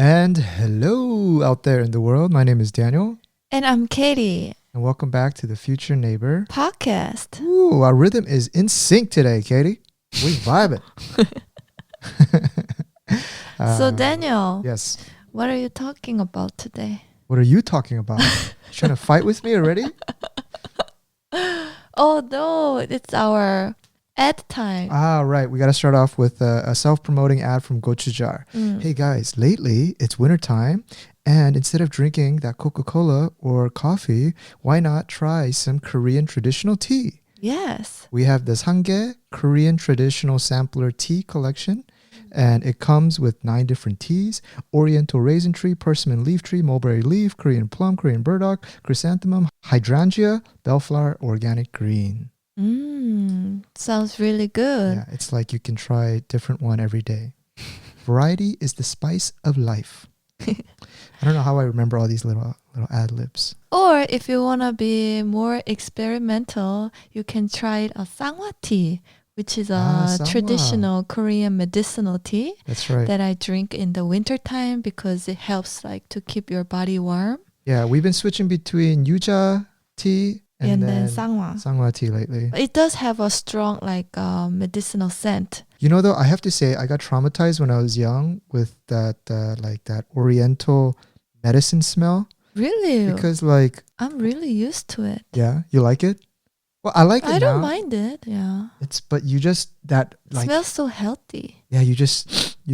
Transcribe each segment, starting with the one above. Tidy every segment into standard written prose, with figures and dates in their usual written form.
And hello out there in the world. My name is Daniel. And I'm Katie. And welcome back to the Future Neighbor Podcast. Ooh, our rhythm is in sync today, Katie. We vibing. So Daniel, yes. what are you talking about today? What are you talking about? Trying to fight with me already? Oh no, it's our ad time. Right. We got to start off with a self-promoting ad from Gochujang. Hey guys, lately it's wintertime. And instead of drinking that Coca-Cola or coffee, why not try some Korean traditional tea? Yes. We have the Sange Korean traditional sampler tea collection. And it comes with 9 different teas: Oriental raisin tree, persimmon leaf tree, mulberry leaf, Korean plum, Korean burdock, chrysanthemum, hydrangea, bellflower, organic green. Sounds really good. Yeah, it's like you can try different one every day. Variety is the spice of life. I don't know how I remember all these little ad libs. Or if you want to be more experimental, you can try a sangwa tea, which is a sangwa. traditional Korean medicinal tea. That's right. That I drink in the wintertime because it helps like to keep your body warm. Yeah, we've been switching between yuja tea and then sangwa tea lately. It does have a strong like medicinal scent. You know, though, I have to say I got traumatized when I was young with that that Oriental medicine smell. Really? Because like I'm really used to it. Yeah, you like it? Well, I like it now. I don't mind it. Yeah. But you just that like smells so healthy. Yeah, you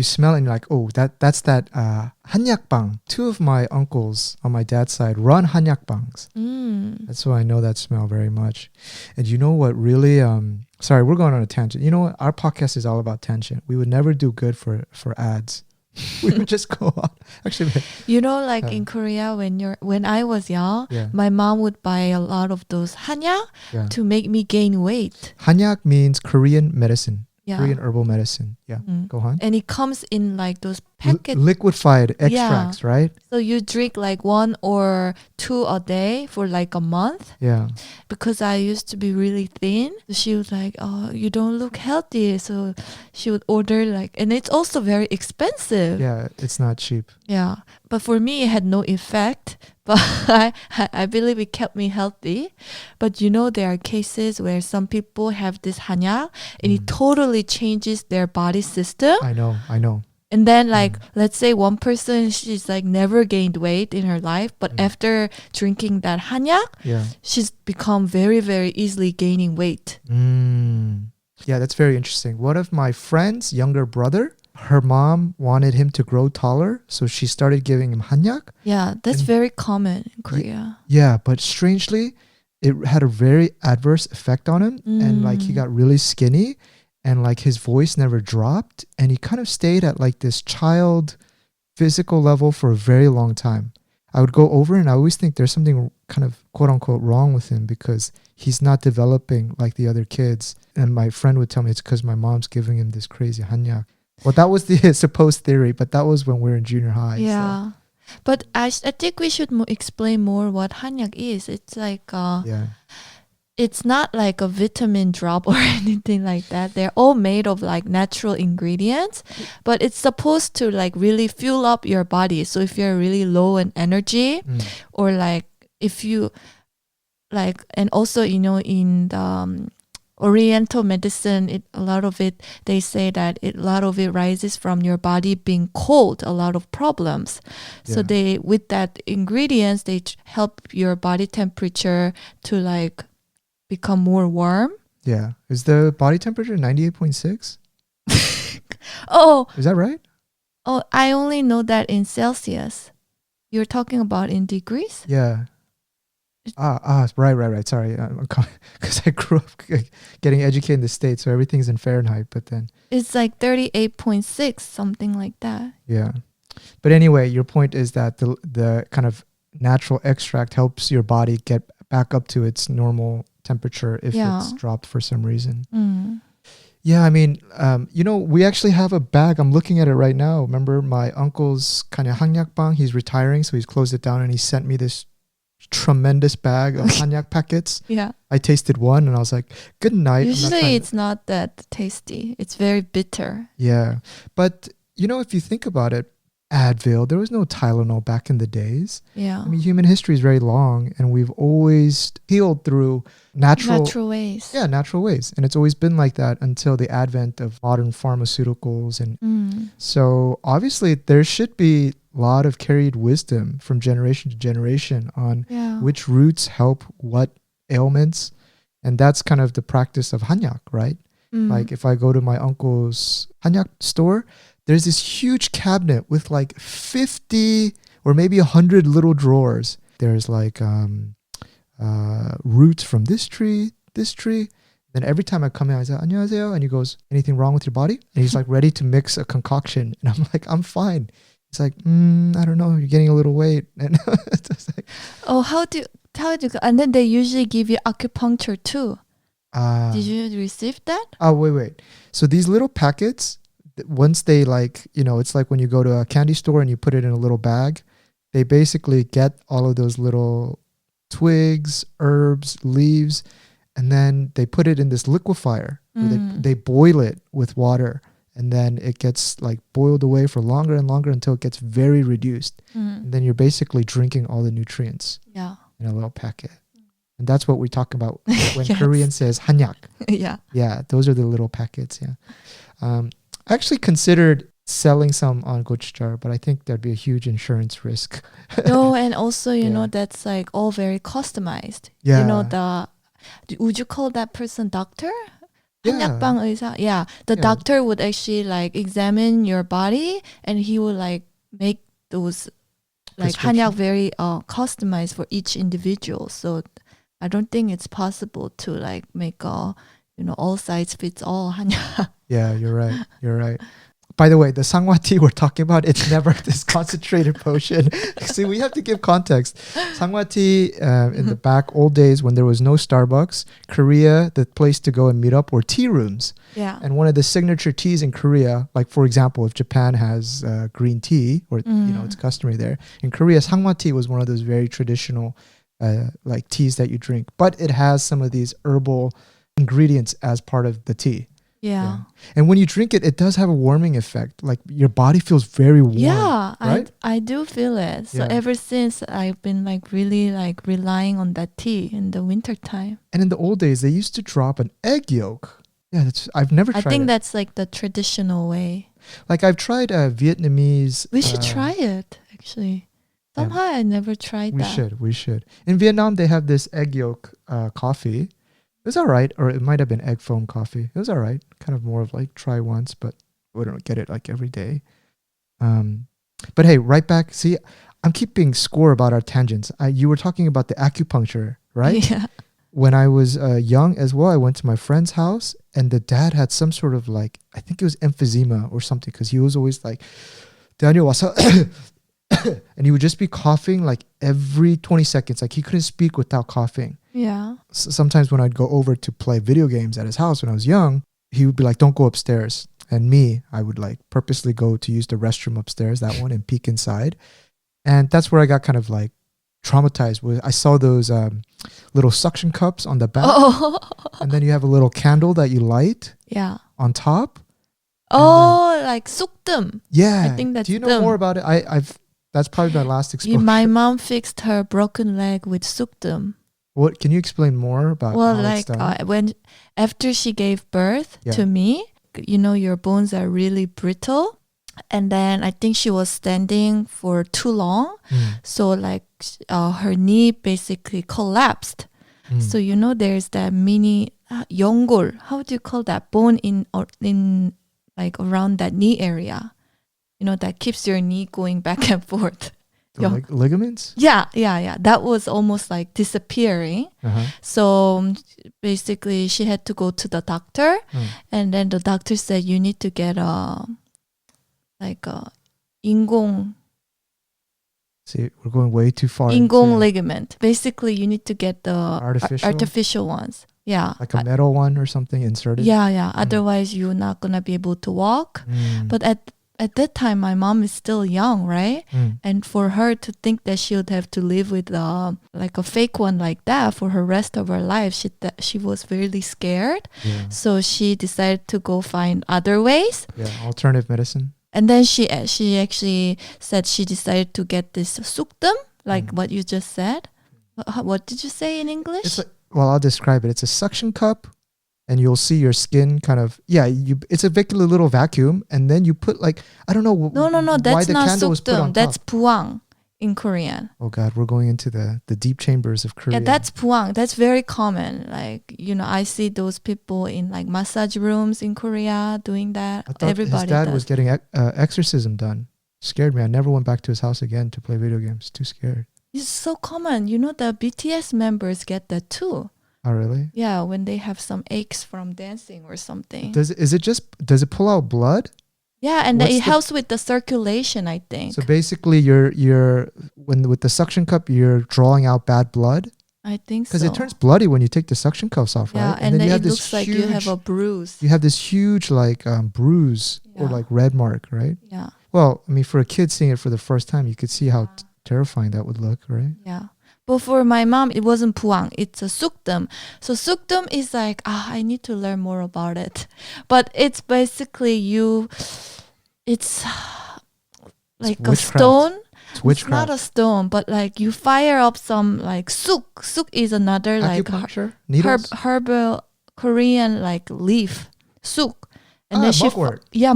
smell it and you're like, oh, that's that Hanyak bang. 2 of my uncles on my dad's side run Hanyak bangs. That's why I know that smell very much. And you know what really sorry, we're going on a tangent. You know what? Our podcast is all about tangent. We would never do good for ads. We would just go on. Actually, you know, like in Korea, when I was young, my mom would buy a lot of those Hanyak to make me gain weight. Hanyak means Korean medicine. Yeah. Korean herbal medicine. Yeah. Go on. And it comes in like those packets. Liquefied extracts, right? So you drink like 1 or 2 a day for like a month. Yeah. Because I used to be really thin. She was like, oh, you don't look healthy. So she would order like, and it's also very expensive. Yeah, it's not cheap. Yeah. But for me, it had no effect. But I believe it kept me healthy. But you know, there are cases where some people have this hanyak and it totally changes their body system. I know. And then like, let's say one person, she's like never gained weight in her life. But after drinking that hanyak, she's become very, very easily gaining weight. Yeah, that's very interesting. One of my friend's younger brother, her mom wanted him to grow taller, so she started giving him hanyak. Yeah, that's very common in Korea. Yeah, but strangely, it had a very adverse effect on him. And like he got really skinny and like his voice never dropped. And he kind of stayed at like this child physical level for a very long time. I would go over and I always think there's something kind of quote unquote wrong with him because he's not developing like the other kids. And my friend would tell me it's because my mom's giving him this crazy hanyak. Well, that was the supposed theory, but that was when we were in junior high. Yeah. So. But I think we should explain more what hanyak is. It's like, it's not like a vitamin drop or anything like that. They're all made of like natural ingredients, but it's supposed to like really fuel up your body. So if you're really low in energy or like if you like, and also, you know, in the Oriental medicine, a lot of it, they say that a lot of it rises from your body being cold, a lot of problems. So they, with that ingredients, they help your body temperature to like become more warm. Yeah. Is the body temperature 98.6? Oh. Is that right? Oh, I only know that in Celsius. You're talking about in degrees? Yeah. Right. Sorry, because I grew up getting educated in the States, so everything's in Fahrenheit. But then it's like 38.6, something like that. Yeah, but anyway, your point is that the kind of natural extract helps your body get back up to its normal temperature if it's dropped for some reason. Yeah, I mean, you know, we actually have a bag. I'm looking at it right now. Remember, my uncle's kind of hanyak bang. He's retiring, so he's closed it down, and he sent me this tremendous bag of hanyak packets. Yeah. I tasted one and I was like, good night. Usually it's not that tasty. It's very bitter. Yeah. But, you know, if you think about it, Advil. There was no Tylenol back in the days. Yeah. I mean, human history is very long, and we've always healed through natural ways. Yeah, natural ways. And it's always been like that until the advent of modern pharmaceuticals. And so obviously there should be a lot of carried wisdom from generation to generation on which roots help what ailments. And that's kind of the practice of Hanyak, right? Like if I go to my uncle's Hanyak store, there's this huge cabinet with like 50 or maybe 100 little drawers. There's like roots from this tree. Then every time I come in, I say, 안녕하세요. And he goes, anything wrong with your body? And he's like ready to mix a concoction. And I'm like, I'm fine. He's like, I don't know. You're getting a little weight. And it's like, oh, how do you, and then they usually give you acupuncture too. Did you receive that? Oh, wait. So these little packets, once they like, it's like when you go to a candy store and you put it in a little bag, they basically get all of those little twigs, herbs, leaves, and then they put it in this liquefier. They boil it with water, and then it gets like boiled away for longer and longer until it gets very reduced. And then you're basically drinking all the nutrients in a little packet. And that's what we talk about when Korean says Hanyak. Yeah, those are the little packets. I actually considered selling some on gochujang, but I think there'd be a huge insurance risk. No, and also you know that's like all very customized. Yeah. You know would you call that person doctor? 한약방 의사. Yeah, the doctor would actually like examine your body, and he would like make those like 한약 very customized for each individual. So I don't think it's possible to like make a all size fits all 한약. Yeah, you're right. By the way, the sangwa tea we're talking about, it's never this concentrated potion. See, we have to give context. Sangwa tea in the back old days when there was no Starbucks, Korea, the place to go and meet up were tea rooms. Yeah. And one of the signature teas in Korea, like for example, if Japan has green tea, or it's customary there, in Korea, sangwa tea was one of those very traditional like teas that you drink. But it has some of these herbal ingredients as part of the tea. Yeah. And when you drink it, it does have a warming effect. Like your body feels very warm. Yeah, right? I do feel it. So ever since I've been like really like relying on that tea in the winter time. And in the old days, they used to drop an egg yolk. Yeah, I've never tried it. I think that's like the traditional way. Like I've tried Vietnamese. We should try it actually. Somehow I never tried that. We should. In Vietnam, they have this egg yolk coffee. It was all right, or it might have been egg foam coffee. It was all right, kind of more of like try once, but we don't get it like every day. But hey, right back. See, I'm keeping score about our tangents. You were talking about the acupuncture, right? Yeah. When I was young as well, I went to my friend's house, and the dad had some sort of like, I think it was emphysema or something, because he was always like, Daniel, what's up? And he would just be coughing like every 20 seconds. Like he couldn't speak without coughing. Yeah. Sometimes when I'd go over to play video games at his house when I was young, he would be like, don't go upstairs. And I would like purposely go to use the restroom upstairs, that one, and peek inside. And that's where I got kind of like traumatized. I saw those little suction cups on the back. Oh. And then you have a little candle that you light on top. Oh, like sukdum. Yeah. I think that's Do you know more about it? That's probably my last exposure. My mom fixed her broken leg with sukdum. What can you explain more about? Well, like after she gave birth to me, your bones are really brittle, and then I think she was standing for too long, so like her knee basically collapsed. So there's that mini 연골. How do you call that bone in like around that knee area? That keeps your knee going back and forth. The ligaments? Yeah. That was almost like disappearing. So basically she had to go to the doctor, and then the doctor said you need to get 인공. See, we're going way too far. 인공 ligament. Basically you need to get the artificial ones. Yeah. Like a metal one or something inserted? Yeah. Otherwise you're not going to be able to walk. But at that time, my mom is still young, right? And for her to think that she would have to live with like a fake one like that for her rest of her life, she was really scared. Yeah. So she decided to go find other ways. Yeah, alternative medicine. And then she actually said she decided to get this sukdum, like what you just said. What did you say in English? It's like, well, I'll describe it. It's a suction cup, and you'll see your skin kind of, it's a little vacuum, and then you put like, I don't know No, why that's the not candle was put on sukdum. That's top. puang in Korean. Oh God, we're going into the deep chambers of Korea. Yeah, that's puang. That's very common. Like, I see those people in like massage rooms in Korea doing that. I thought Everybody his dad does. was getting exorcism done. Scared me. I never went back to his house again to play video games. Too scared. It's so common. The BTS members get that too. Oh really? Yeah, when they have some aches from dancing or something. Does it pull out blood? Yeah, and it helps with the circulation, I think. So basically, with the suction cup, you're drawing out bad blood. I think so. Because it turns bloody when you take the suction cuffs off, right? Yeah, and then it looks like you have a bruise. You have this huge bruise or like red mark, right? Yeah. Well, I mean, for a kid seeing it for the first time, you could see how terrifying that would look, right? Yeah. But for my mom, it wasn't puang. It's a sukdum. So sukdum is like, I need to learn more about it. But it's basically it's like a stone. It's witchcraft. It's not a stone, but like you fire up some like suk. Suk is another acupuncture? like herbal Korean like leaf. Suk. And then mugwort. Mugwort. Yeah,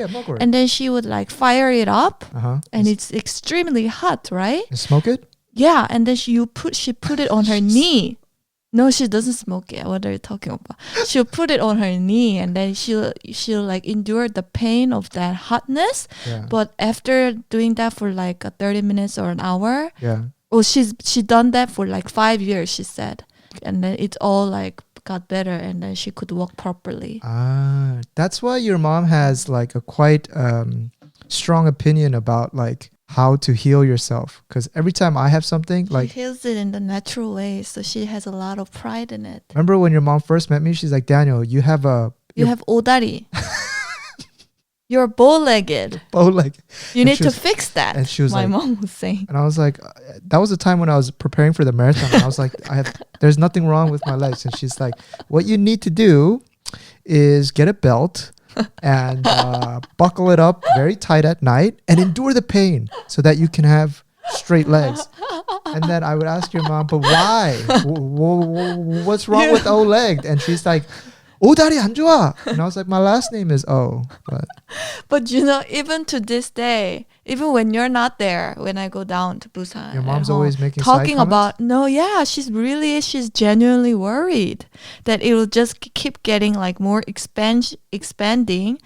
mugwort. And then she would like fire it up. Uh-huh. And it's extremely hot, right? And smoke it? Yeah, and then she put it on her knee. No, she doesn't smoke it. What are you talking about? She'll put it on her knee, and then she'll like endure the pain of that hotness. Yeah. But after doing that for like 30 minutes or an hour, she done that for like 5 years, she said, and then it all like got better, and then she could walk properly. That's why your mom has like a quite strong opinion about like how to heal yourself, because every time I have something, like she heals it in the natural way, so she has a lot of pride in it. Remember when your mom first met me, she's like, Daniel, you have odari. You're bow-legged. You need to fix that. And she was my mom was saying. And I was like, that was the time when I was preparing for the marathon, and I was like, there's nothing wrong with my legs. And she's like, what you need to do is get a belt and buckle it up very tight at night and endure the pain so that you can have straight legs. And then I would ask your mom, but why? What's wrong with O-legged? And she's like, 오다리 안 좋아. And I was like, my last name is O. But even to this day, even when you're not there, when I go down to Busan, your mom's always making talking side about she's genuinely worried that it will just keep getting like more expanding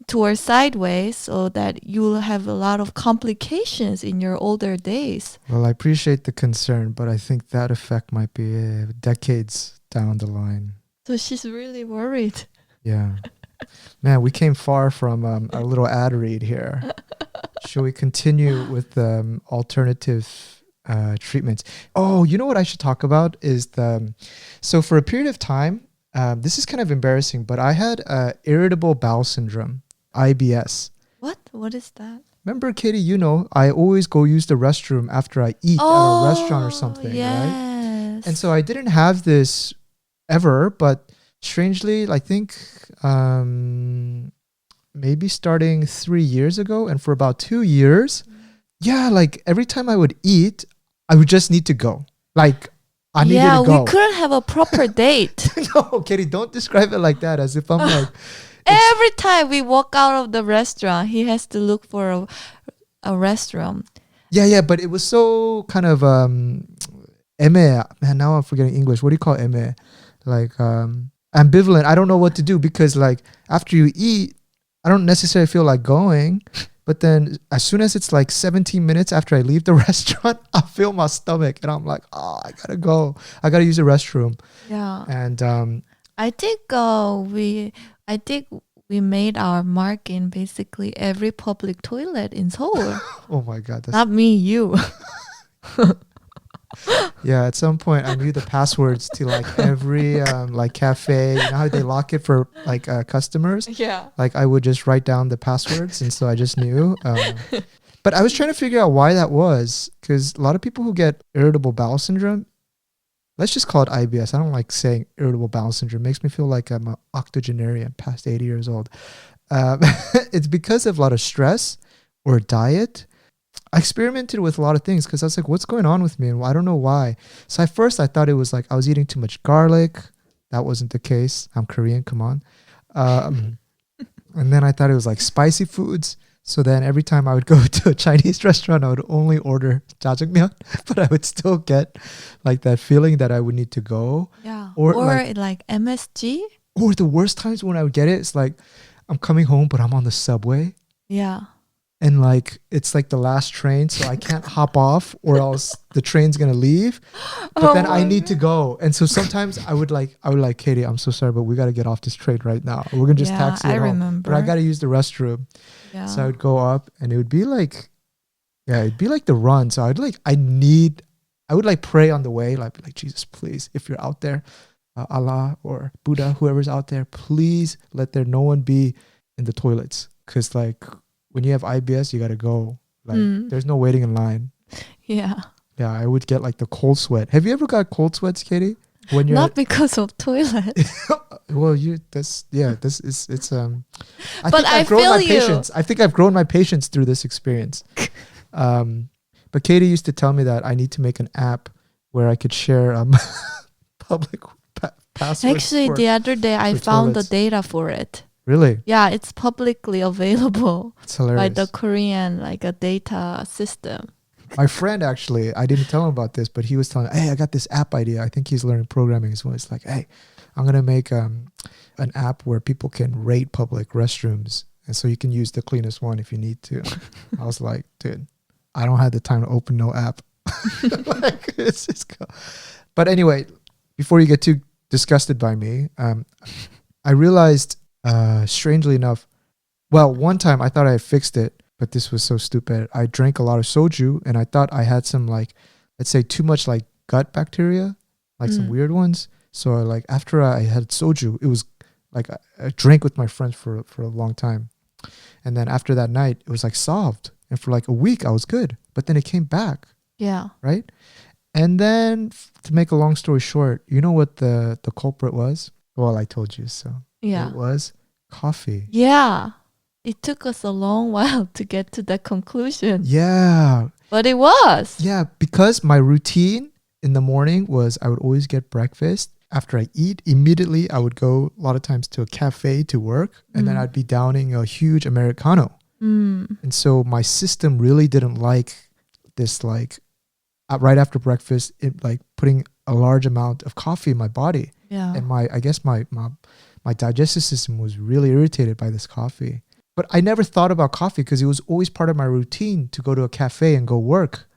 towards sideways, so that you will have a lot of complications in your older days. Well, I appreciate the concern, but I think that effect might be decades down the line. So she's really worried. Yeah. Man, we came far from our little ad read here. Shall we continue with the alternative treatments? Oh, you know what I should talk about is so for a period of time, this is kind of embarrassing, but I had irritable bowel syndrome, IBS. What? What is that? Remember, Katie, I always go use the restroom after I eat at a restaurant or something, right? And so I didn't have this ever, but strangely, I think maybe starting 3 years ago, and for about 2 years, like every time I would eat, I would just need to go. Like I needed to go. We couldn't have a proper date. No, Katie, don't describe it like that, as if I'm like. Every time we walk out of the restaurant, he has to look for a restroom. Yeah, but it was so kind of 애매. Man, now I'm forgetting English. What do you call 애매? Like ambivalent. I don't know what to do, because like after you eat, I don't necessarily feel like going, but then as soon as it's like 17 minutes after I leave the restaurant, I feel my stomach and I'm like, I gotta go. I gotta use the restroom. Yeah. And I think we made our mark in basically every public toilet in Seoul. Oh my God. Not me, you. Yeah, at some point I knew the passwords to like every like cafe. You know how they lock it for like customers? Yeah. Like I would just write down the passwords, and so I just knew. But I was trying to figure out why that was, because a lot of people who get irritable bowel syndrome, let's just call it IBS. I don't like saying irritable bowel syndrome. It makes me feel like I'm an octogenarian past 80 years old. it's because of a lot of stress or diet. I experimented with a lot of things because I was like, what's going on with me? And I don't know why. So at first I thought it was like I was eating too much garlic. That wasn't the case. I'm Korean, come on. And then I thought it was like spicy foods. So then every time I would go to a Chinese restaurant, I would only order jjajangmyeon, but I would still get like that feeling that I would need to go. Yeah. Or like MSG. Or the worst times when I would get it, it's like I'm coming home, but I'm on the subway. Yeah. And like it's like the last train, so I can't hop off or else the train's gonna leave. But then I need to go. And so sometimes I would like, Katie, I'm so sorry, but we gotta get off this train right now. We're gonna just taxi it home. Remember. But I gotta use the restroom. Yeah. So I would go up and it would be like, it'd be like the run. So I would like pray on the way, like Jesus, please, if you're out there, Allah or Buddha, whoever's out there, please let there no one be in the toilets. Cause like when you have IBS, you gotta go. Like there's no waiting in line. Yeah. Yeah, I would get like the cold sweat. Have you ever got cold sweats, Katie? When you're not because of toilet. Well, it's But I feel you. I think I've grown my patience through this experience. But Katie used to tell me that I need to make an app where I could share public passwords. Actually, the other day I found the data for it. Really? Yeah, it's publicly available. It's hilarious. By the Korean like a data system. My friend actually, I didn't tell him about this, but he was telling me, hey, I got this app idea. I think he's learning programming as well. It's like, hey, I'm going to make an app where people can rate public restrooms. And so you can use the cleanest one if you need to. I was like, dude, I don't have the time to open no app. Like, it's just but anyway, before you get too disgusted by me, I realized, strangely enough, well, one time I thought I had fixed it, but this was so stupid. I drank a lot of soju and I thought I had some like, let's say too much like gut bacteria, like some weird ones. So like after I had soju, it was like I drank with my friends for a long time. And then after that night, it was like solved. And for like a week, I was good. But then it came back. Yeah. Right? And then to make a long story short, you know what the culprit was? Well, I told you so. Yeah. It was coffee. Yeah. It took us a long while to get to that conclusion. Yeah. But it was. Yeah, because my routine in the morning was I would always get breakfast. After I eat, immediately I would go a lot of times to a cafe to work. And then I'd be downing a huge Americano. And so my system really didn't like this, like right after breakfast, it like putting a large amount of coffee in my body. Yeah. And I guess my digestive system was really irritated by this coffee. But I never thought about coffee because it was always part of my routine to go to a cafe and go work.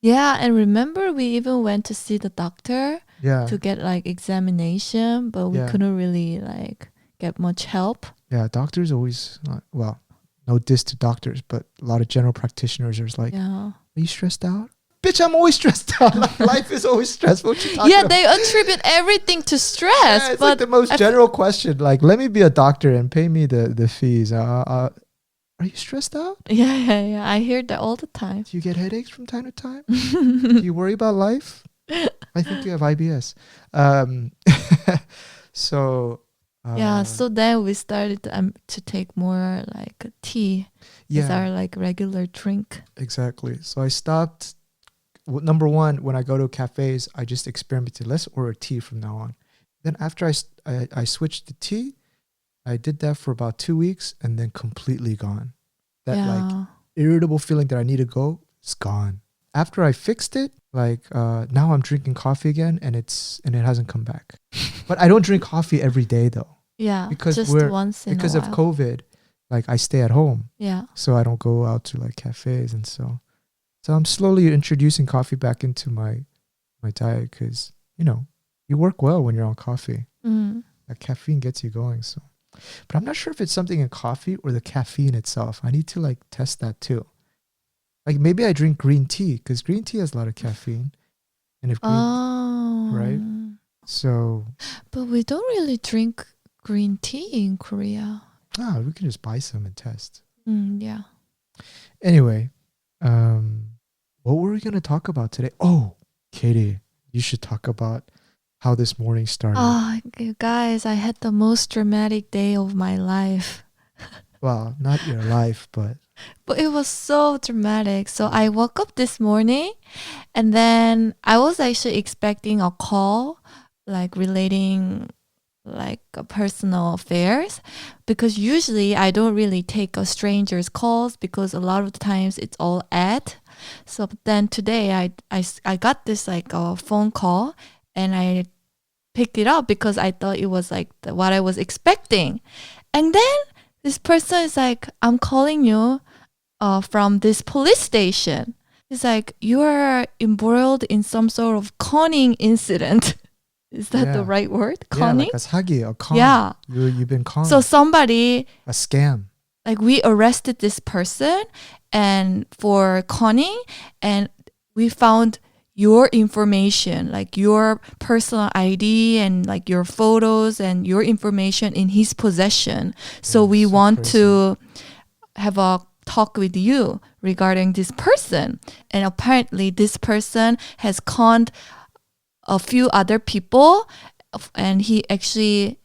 Yeah, and remember we even went to see the doctor to get like examination, but we couldn't really like get much help. Yeah, doctors always, well, no diss to doctors, but a lot of general practitioners are like, are you stressed out? Bitch, I'm always stressed out. Life is always stressful. What you talking about? They attribute everything to stress. Yeah, it's but like the most general question. Like, let me be a doctor and pay me the fees. Are you stressed out? Yeah. I hear that all the time. Do you get headaches from time to time? Do you worry about life? I think you have IBS. So then we started to take more like tea. It's our like regular drink. Exactly. So I stopped. Number one, when I go to cafes, I just experimented. Let's order tea from now on. Then after I switched to tea, I did that for about 2 weeks and then completely gone. That like irritable feeling that I need to go is gone. After I fixed it, like now I'm drinking coffee again and it hasn't come back. But I don't drink coffee every day though. Yeah, because just once in because a of while. COVID, like I stay at home. Yeah. So I don't go out to like cafes and so I'm slowly introducing coffee back into my diet because, you work well when you're on coffee. That caffeine gets you going. So, but I'm not sure if it's something in coffee or the caffeine itself. I need to like test that too. Like maybe I drink green tea because green tea has a lot of caffeine. And if right? So. But we don't really drink green tea in Korea. We can just buy some and test. Yeah. Anyway, what were we going to talk about today? Oh, Katie, you should talk about how this morning started. Oh, guys, I had the most dramatic day of my life. Well, not your life, but it was so dramatic. So I woke up this morning and then I was actually expecting a call like relating like personal affairs, because usually I don't really take a stranger's calls because a lot of the times it's all ad. So then today I got this like a phone call and I picked it up because I thought it was like what I was expecting. And then this person is like, I'm calling you from this police station. It's like, you are embroiled in some sort of conning incident. Is that the right word? Conning? Yeah, like a 사기, a con. Yeah. You've been conned. So somebody, a scam. like we arrested this person and for conning, and we found your information, like your personal ID and like your photos and your information in his possession. So we want to have a talk with you regarding this person. And apparently this person has conned a few other people, and he actually,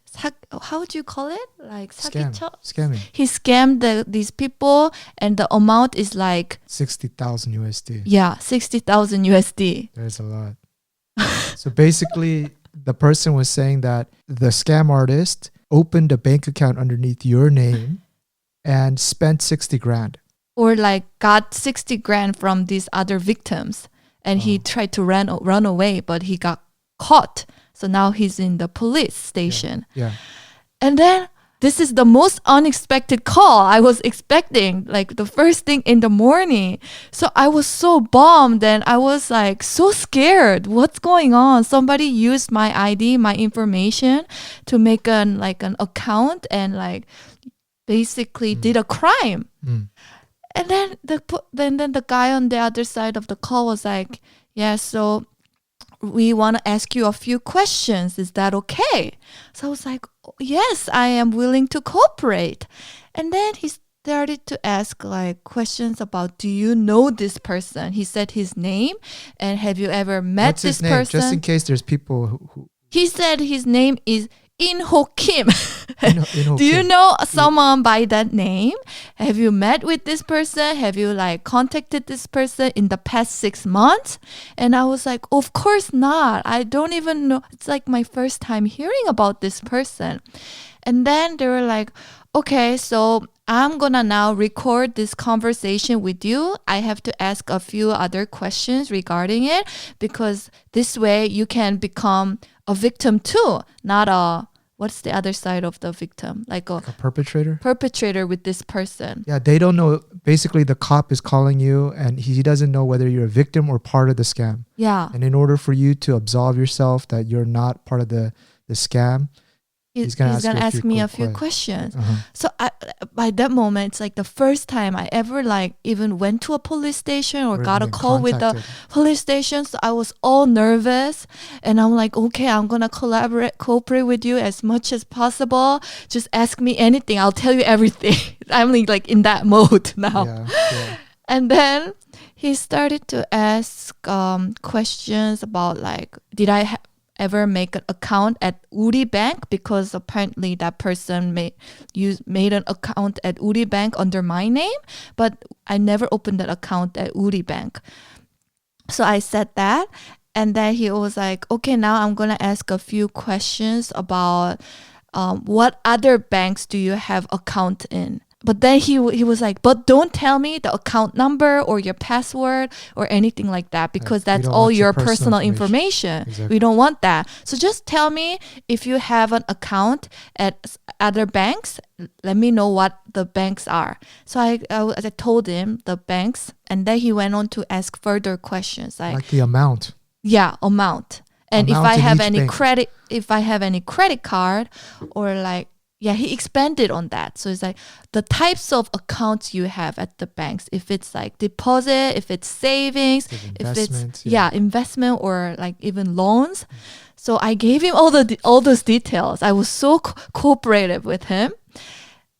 how would you call it? Like scamming. He scammed these people, and the amount is like 60,000 USD. Yeah, 60,000 USD. There's a lot. So basically, the person was saying that the scam artist opened a bank account underneath your name and spent 60 grand. Or like got 60 grand from these other victims. And he tried to run away, but he got caught. So now he's in the police station. Yeah. And then this is the most unexpected call I was expecting, like the first thing in the morning. So I was so bummed and I was like so scared. What's going on? Somebody used my ID, my information to make an account and like basically did a crime. And then the guy on the other side of the call was like, yeah, so we want to ask you a few questions. Is that okay? So I was like, yes, I am willing to cooperate. And then he started to ask like questions about, do you know this person? He said his name, and have you ever met What's this his name? person? Just in case there's people who... He said his name is In-ho Kim. In-ho Do you Kim. know someone by that name? Have you met with this person? Have you like contacted this person in the past 6 months? And I was like, of course not. I don't even know. It's like my first time hearing about this person. And then they were like, okay, so I'm gonna now record this conversation with you. I have to ask a few other questions regarding it, because this way you can become a victim too, not a, what's the other side of the victim? Like a perpetrator? Perpetrator with this person. Yeah, they don't know. Basically, the cop is calling you and he doesn't know whether you're a victim or part of the scam. Yeah. And in order for you to absolve yourself that you're not part of the scam, he's going to ask me a few questions. Uh-huh. So by that moment, it's like the first time I ever like even went to a police station or got a call with the police station. So I was all nervous and I'm like, okay, I'm going to cooperate with you as much as possible. Just ask me anything. I'll tell you everything. I'm like in that mode now. Yeah. And then he started to ask questions about like, did I ever make an account at Uri Bank, because apparently that person made an account at Uri Bank under my name, but I never opened that account at Uri Bank. So I said that, and then he was like, okay, now I'm gonna ask a few questions about what other banks do you have account in. But then he was like, but don't tell me the account number or your password or anything like that, because that's all your personal information. Exactly. We don't want that. So just tell me if you have an account at other banks. Let me know what the banks are. So I told him the banks, and then he went on to ask further questions like the amount. Yeah, amount. And amount if I have any bank. credit, if I have any credit card or like, yeah, he expanded on that. So it's like the types of accounts you have at the banks. If it's like deposit, if it's savings, if it's investment or like even loans. So I gave him all those details. I was so cooperative with him.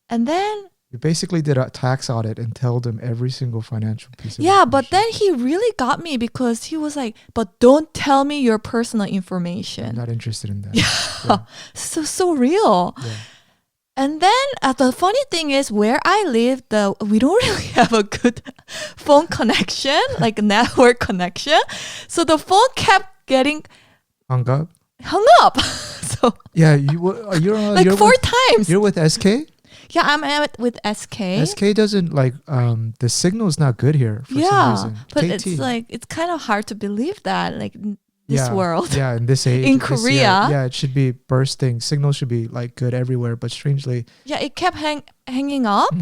And then you basically did a tax audit and told him every single financial piece of information. Yeah, but then he really got me because he was like, but don't tell me your personal information. I'm not interested in that. Yeah. So real. Yeah. And then the funny thing is, where I live, we don't really have a good phone connection, like a network connection. So the phone kept getting hung up. So yeah, you're like four times. You're with SK? Yeah, I'm with SK. SK doesn't like the signal's not good here for some reason. But KT. it's like it's kind of hard to believe that like this world. Yeah, in this age. In Korea. Year, yeah, it should be bursting. Signal should be like good everywhere, but strangely. Yeah, it kept hanging up.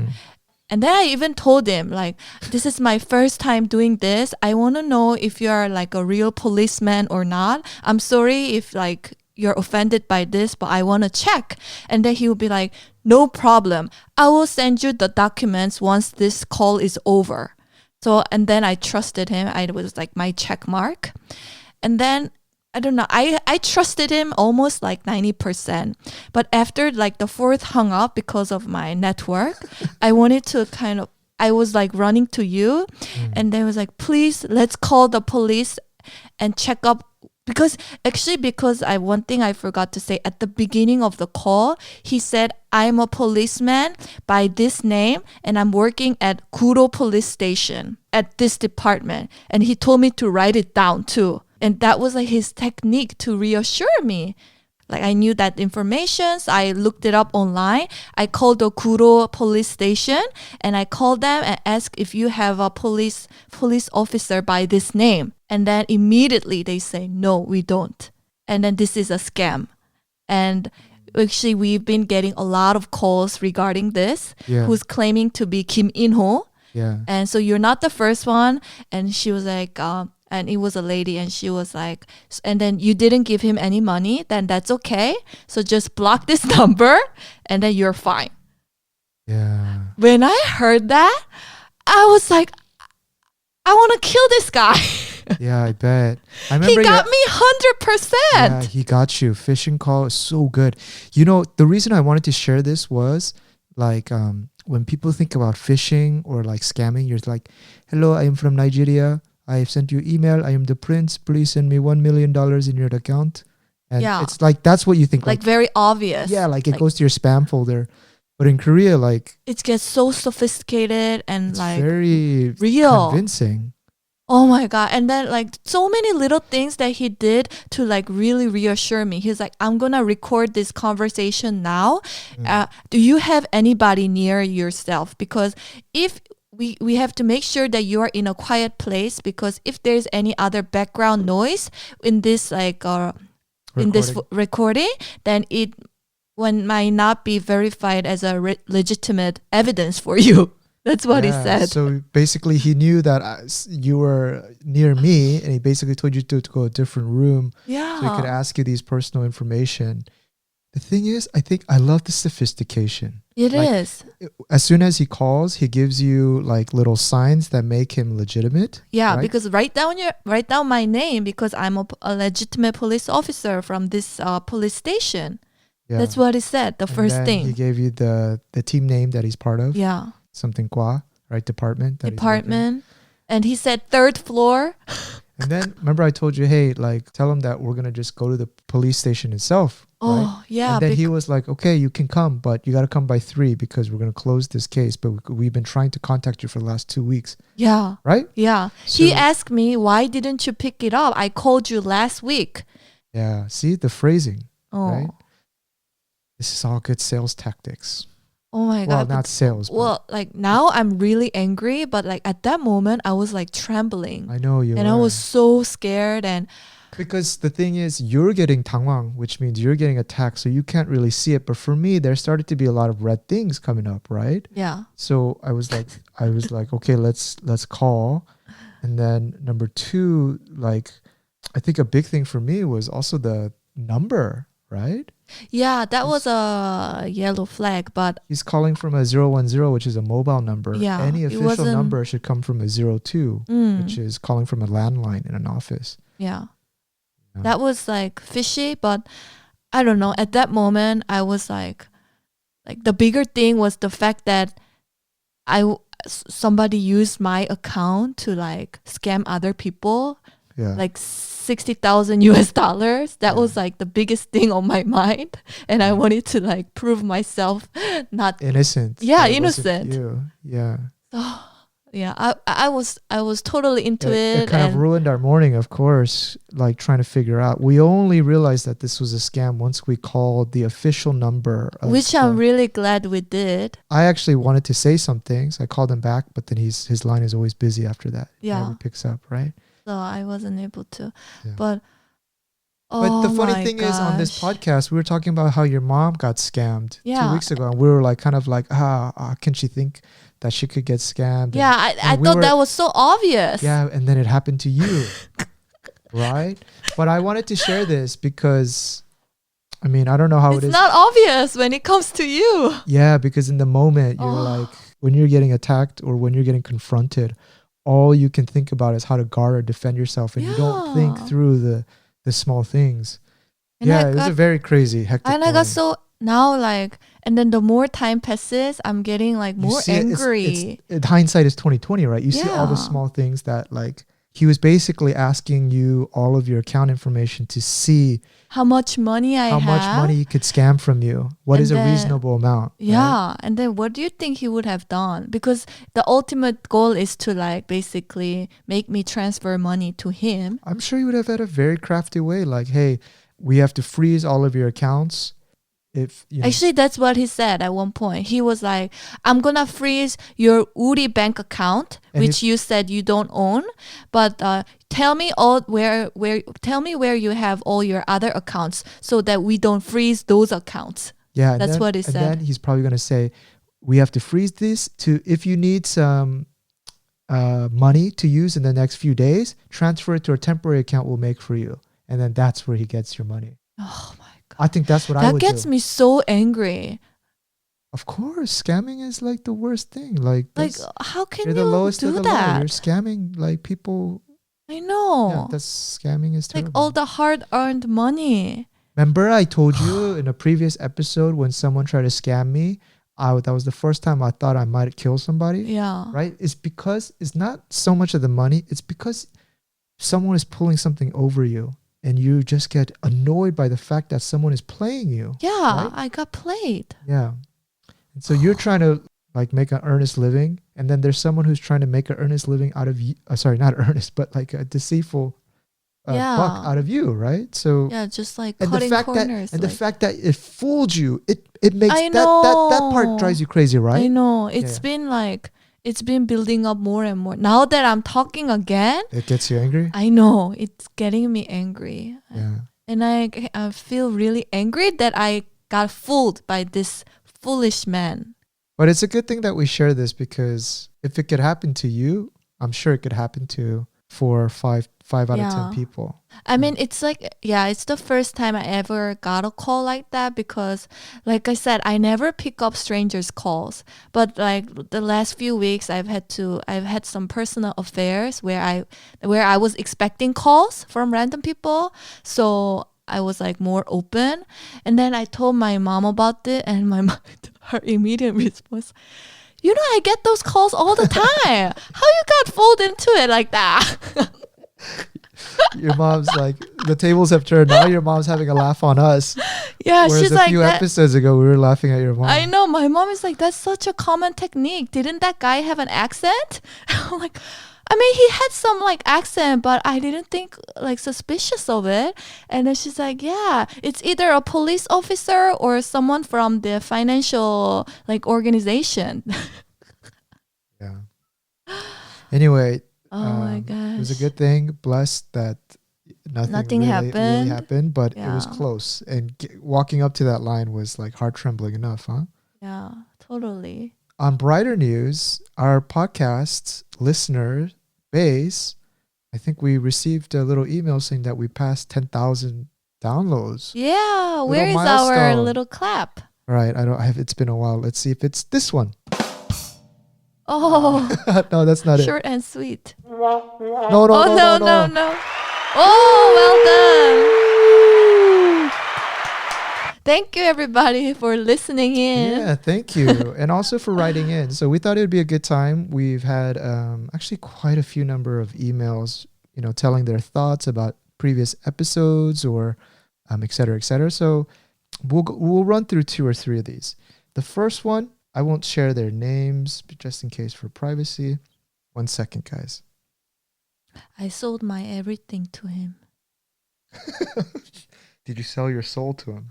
And then I even told him, like, this is my first time doing this. I want to know if you are like a real policeman or not. I'm sorry if like you're offended by this, but I want to check. And then he would be like, no problem. I will send you the documents once this call is over. So, and then I trusted him. I was like my check mark. And then I don't know. I trusted him almost like 90%. But after like the fourth hung up because of my network, I wanted to I was like running to you. And they was like, please, let's call the police and check up. Because one thing I forgot to say at the beginning of the call, he said, I'm a policeman by this name and I'm working at Kuro police station at this department. And he told me to write it down too. And that was like his technique to reassure me. Like I knew that information, so I looked it up online. I called the Kuro police station and I called them and asked if you have a police officer by this name. And then immediately they say, no, we don't. And then this is a scam. And actually we've been getting a lot of calls regarding this, who's claiming to be Kim In-ho. Yeah. And so you're not the first one. And she was like, and it was a lady and she was like, and then you didn't give him any money, then that's okay. So just block this number and then you're fine. Yeah. When I heard that, I was like, I want to kill this guy. Yeah, I bet. I remember he got me 100%. Yeah, he got you. Phishing call is so good. You know, the reason I wanted to share this was like when people think about phishing or like scamming, you're like, hello, I am from Nigeria. I have sent you email. I am the prince. Please send me $1 million in your account. And it's like, that's what you think. Like very obvious. Yeah, like it goes to your spam folder. But in Korea, like... it gets so sophisticated and it's like... very real. Convincing. Oh my God. And then like so many little things that he did to like really reassure me. He's like, I'm going to record this conversation now. Do you have anybody near yourself? Because if... We have to make sure that you are in a quiet place, because if there's any other background noise in this like in this recording, then it might not be verified as a legitimate evidence for you. That's what he said. So basically he knew that you were near me and he basically told you to go to a different room so he could ask you these personal information. The thing is, I think I love the sophistication. It is. As soon as he calls, he gives you like little signs that make him legitimate. Yeah, right? because write down my name because I'm a legitimate police officer from this police station. Yeah. That's what he said. The first thing. He gave you the team name that he's part of. Yeah. Something qua, right? Department. And he said 3rd floor. And then remember I told you, hey, like tell him that we're gonna just go to the police station itself. Oh, right? yeah. And then he was like, okay, you can come, but you got to come by 3 because we're going to close this case. But we've been trying to contact you for the last 2 weeks. Yeah. Right? Yeah. So, he asked me, why didn't you pick it up? I called you last week. Yeah. See the phrasing, right? This is all good sales tactics. Oh my God. Well, not sales. Well, like now I'm really angry, but like at that moment I was like trembling. I know you. And I was so scared and... because the thing is, you're getting 당황, which means you're getting attacked, so you can't really see it. But for me, there started to be a lot of red things coming up, right? Yeah. So I was like, okay, let's call. And then number 2, like, I think a big thing for me was also the number, right? Yeah, that was a yellow flag, but he's calling from a 010, which is a mobile number. Yeah, any official number should come from a 02, which is calling from a landline in an office. Yeah. That was like fishy, but I don't know. At that moment, I was like the bigger thing was the fact that somebody used my account to like scam other people. Yeah. Like $60,000 US. That was like the biggest thing on my mind. And I wanted to like prove myself not innocent. Yeah, innocent. You. Yeah. So, yeah, I was totally into it. It kind of ruined our morning, of course, like trying to figure out. We only realized that this was a scam once we called the official number. Which I'm really glad we did. I actually wanted to say some things. I called him back, but then his line is always busy after that. Yeah. He never picks up, right? So I wasn't able to. Yeah. But the funny thing is, on this podcast, we were talking about how your mom got scammed 2 weeks ago. And we were like, kind of like, can she think that she could get scammed? Yeah, I thought that was so obvious. Yeah, and then it happened to you, right? But I wanted to share this because, I mean, I don't know how it is. It's not obvious when it comes to you. Yeah, because in the moment, you're like, when you're getting attacked or when you're getting confronted, all you can think about is how to guard or defend yourself. And you don't think through the small things. And it was a very crazy, hectic And I got so now like, and then the more time passes, I'm getting like more angry. Hindsight is 2020, right? You see all the small things that like, he was basically asking you all of your account information to see how much money I have. How much money he could scam from you. What is a reasonable amount? Yeah. Right? And then what do you think he would have done? Because the ultimate goal is to like basically make me transfer money to him. I'm sure he would have had a very crafty way. Like, hey, we have to freeze all of your accounts. Actually, that's what he said at one point. He was like, I'm going to freeze your Uri bank account, which you said you don't own. But tell me where you have all your other accounts so that we don't freeze those accounts. Yeah, that's what he said. And then he's probably going to say, we have to freeze this if you need some money to use in the next few days, transfer it to a temporary account we'll make for you. And then that's where he gets your money. Oh my God. I think that's what I would do. That gets me so angry. Of course, scamming is like the worst thing. Like how can you're the lowest do of the that? low. You're scamming like people. I know. Yeah, that's scamming is terrible. Like all the hard-earned money. Remember, I told you in a previous episode when someone tried to scam me. That was the first time I thought I might kill somebody. Yeah. Right. It's because it's not so much of the money. It's because someone is pulling something over you. And you just get annoyed by the fact that someone is playing you. Yeah, right? I got played. Yeah. And so you're trying to like make an earnest living. And then there's someone who's trying to make an earnest living out of you. Sorry, not earnest, but like a deceitful buck out of you, right? So yeah, just like cutting corners. The fact that it fooled you, it makes that part drives you crazy, right? I know. It's been like... It's been building up more and more. Now that I'm talking again, it gets you angry. I know it's getting me angry. Yeah. And I feel really angry that I got fooled by this foolish man. But it's a good thing that we share this because if it could happen to you, I'm sure it could happen to 4 or 5 out of 10 people. I mean, it's like, it's the first time I ever got a call like that because, like I said, I never pick up strangers' calls. But like the last few weeks, I've had some personal affairs where I was expecting calls from random people. So I was like more open. And then I told my mom about it, and her immediate response, I get those calls all the time. How you got fooled into it like that? Your mom's like, the tables have turned. Now your mom's having a laugh on us. Yeah, whereas she's a few episodes ago, we were laughing at your mom. I know. My mom is like, that's such a common technique. Didn't that guy have an accent? I'm like, I mean, he had some like accent, but I didn't think like suspicious of it. And then she's like, yeah, it's either a police officer or someone from the financial like organization. Yeah. Anyway. Oh my gosh. It was a good thing. Blessed that nothing really happened, but it was close. And walking up to that line was like heart trembling enough, huh? Yeah, totally. On brighter news, our podcast listener base, I think we received a little email saying that we passed 10,000 downloads. Yeah, where is our little clap? All right, it's been a while. Let's see if it's this one. Oh. No, that's not Short and sweet. No. No. Oh, well done. Thank you, everybody, for listening in. Yeah, thank you. And also for writing in. So we thought it would be a good time. We've had actually quite a few number of emails, telling their thoughts about previous episodes or et cetera, et cetera. So we'll run through 2 or 3 of these. The first one, I won't share their names just in case for privacy. 1 second, guys. I sold my everything to him. Did you sell your soul to him?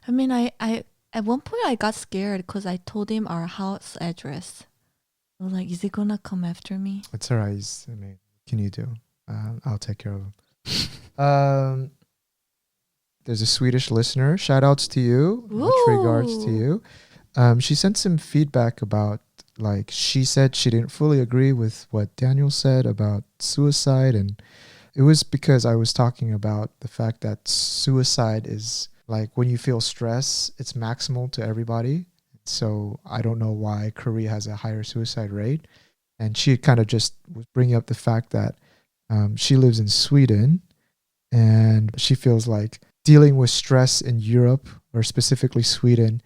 I mean, I at one point I got scared because I told him our house address. I was like, is he gonna come after me? It's all right. I mean, what can you do? I'll take care of him. There's a Swedish listener. Shout outs to you. Ooh. Much regards to you. She sent some feedback about, like, she said she didn't fully agree with what Daniel said about suicide. And it was because I was talking about the fact that suicide is like when you feel stress, it's maximal to everybody. So I don't know why Korea has a higher suicide rate. And she kind of just was bringing up the fact that she lives in Sweden and she feels like dealing with stress in Europe or specifically Sweden,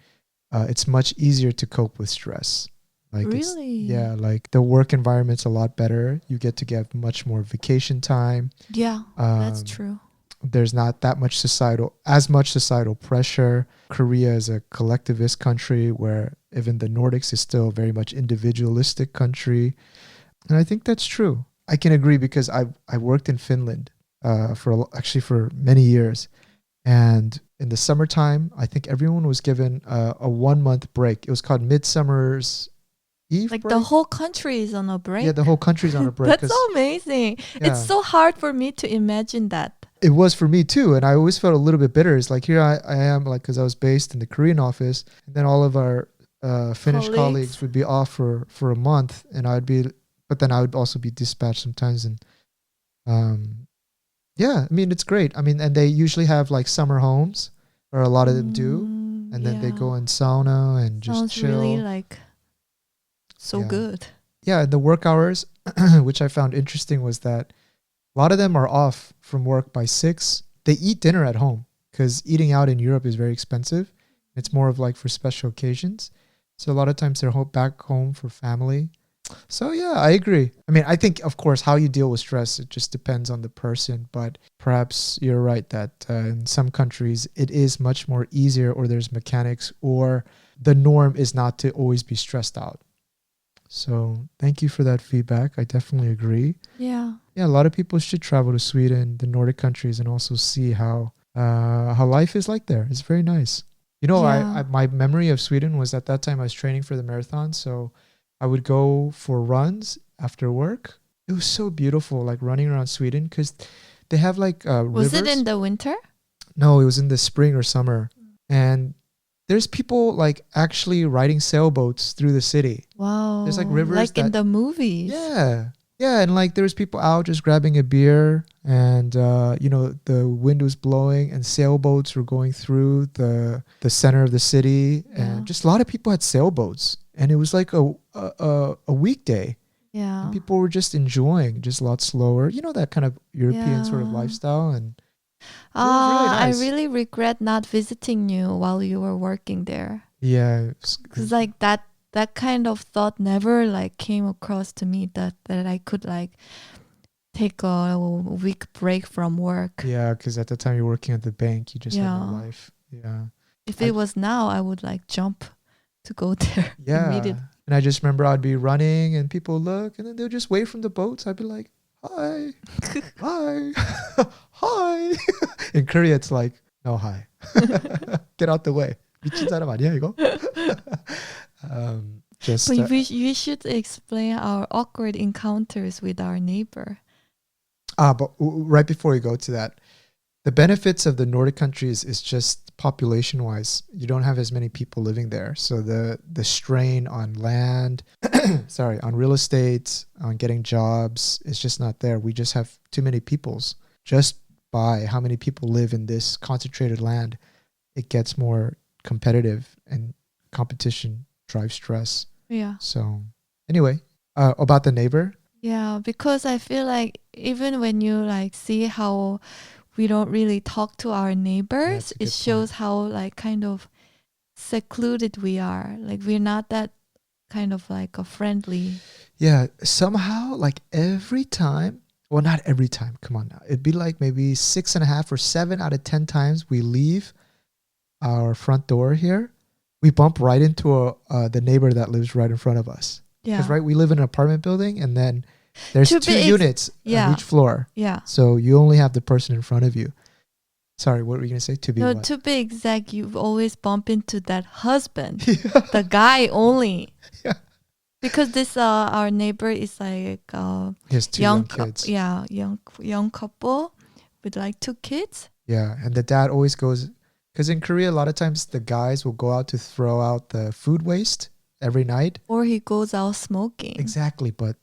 it's much easier to cope with stress. Like really? Yeah, like the work environment's a lot better. You get to get much more vacation time. Yeah, that's true. There's not that much societal pressure. Korea is a collectivist country where even the Nordics is still a very much individualistic country. And I think that's true. I can agree because I worked in Finland for many years. And in the summertime, I think everyone was given a 1 month break. It was called Midsummer's Eve Like break? the whole country is on a break? Yeah, the whole country's on a break. That's amazing. Yeah. It's so hard for me to imagine that. It was for me too. And I always felt a little bit bitter. It's like here I am, like, because I was based in the Korean office. And then all of our Finnish colleagues would be off for a month. And but then I would also be dispatched sometimes. And yeah, I mean, it's great. I mean, and they usually have like summer homes, or a lot of them do. And then they go in sauna and just Sounds chill. really like so good. Yeah, the work hours, which I found interesting, was that a lot of them are off from work by 6. They eat dinner at home because eating out in Europe is very expensive. It's more of like for special occasions. So a lot of times they're back home for family. So yeah, I agree. I mean, I think, of course, how you deal with stress, it just depends on the person. But perhaps you're right that in some countries it is much more easier, or there's mechanics, or the norm is not to always be stressed out. So thank you for that feedback. I definitely agree. Yeah. Yeah, a lot of people should travel to Sweden, the Nordic countries, and also see how life is like there. It's very nice. You know, my memory of Sweden was at that time I was training for the marathon, so I would go for runs after work. It was so beautiful, like running around Sweden, because they have like rivers. Was it in the winter? No, it was in the spring or summer. And there's people like actually riding sailboats through the city. Wow. There's like rivers. Like in the movies. Yeah. Yeah. And like there's people out just grabbing a beer, and, the wind was blowing and sailboats were going through the center of the city. And just a lot of people had sailboats. And it was like a weekday. Yeah. And people were just enjoying, just a lot slower. You know, that kind of European sort of lifestyle. And really nice. I really regret not visiting you while you were working there. Yeah. Because like that kind of thought never like came across to me that I could like take a week break from work. Yeah, because at the time you're working at the bank, you just had no life. Yeah. If it was now, I would like jump to go there. Yeah. Immediately. And I just remember I'd be running and people would look and then they'll just wave from the boats. I'd be like, hi, hi, hi. In Korea, it's like, no, hi. Get out the way. 미친 사람 아니야, 이거? But we should explain our awkward encounters with our neighbor. But right before we go to that, the benefits of the Nordic countries is just population-wise. You don't have as many people living there. So the strain on land, on real estate, on getting jobs, is just not there. We just have too many peoples. Just by how many people live in this concentrated land, it gets more competitive, and competition drives stress. Yeah. So anyway, about the neighbor. Yeah, because I feel like even when you like see how we don't really talk to our neighbors, it shows how like kind of secluded we are. Like we're not that kind of like a friendly. Yeah, somehow like every time Well, not every time. Come on now. It'd be like maybe 6.5 or 7 out of 10 times we leave our front door here, we bump right into the neighbor that lives right in front of us. Because right, we live in an apartment building, and then there's two units on each floor. Yeah. So you only have the person in front of you. Sorry, what were you gonna say? To be exact, you always bump into that husband, the guy only. Yeah. Because this our neighbor is like he has two young kids. Young couple with like 2 kids. Yeah, and the dad always goes, because in Korea a lot of times the guys will go out to throw out the food waste every night, or he goes out smoking. Exactly, but